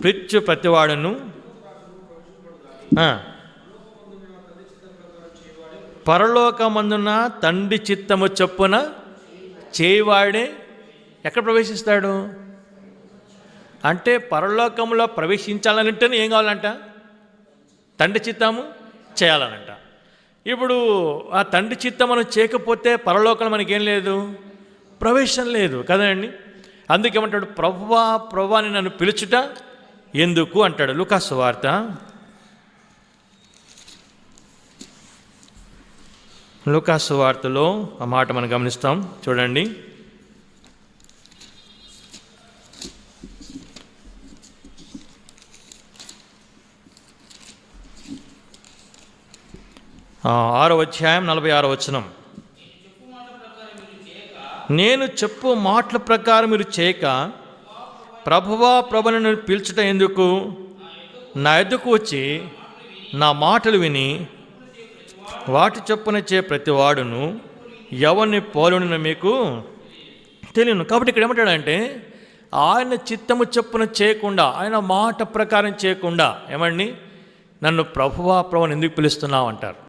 పిలుచు ప్రతివాడును పరలోకమందున తండ్రి చిత్తము చొప్పున చేయవాడే ఎక్కడ ప్రవేశిస్తాడు అంటే పరలోకంలో ప్రవేశించాలంటేనే ఏం కావాలంట తండ్రి చిత్తము చేయాలనంట. ఇప్పుడు ఆ తండ్రి చిత్తమును చేయకపోతే పరలోకంలో మనకేం లేదు, ప్రవేశం లేదు కదండి. అందుకేమంటాడు, ప్రభువా ప్రభువా అని నన్ను పిలుచుట ఎందుకు అంటాడు. లూకా సువార్త 6 ఆ మాట మనం గమనిస్తాం చూడండి. అధ్యాయం 46 నేను చెప్పు మాటల ప్రకారం మీరు చేయక ప్రభువా ప్రభుని నన్ను పిలుచుట ఎందుకు, నా ఎద్దుకు వచ్చి నా మాటలు విని వాటి చొప్పున చే ప్రతివాడును ఎవరిని పోలును మీకు తెలియను. కాబట్టి ఇక్కడ ఏమంటాడంటే ఆయన చిత్తము చొప్పున చేయకుండా, ఆయన మాట ప్రకారం చేయకుండా ఏమండి నన్ను ప్రభువా ప్రభుని ఎందుకు పిలుస్తున్నావు అంటారు.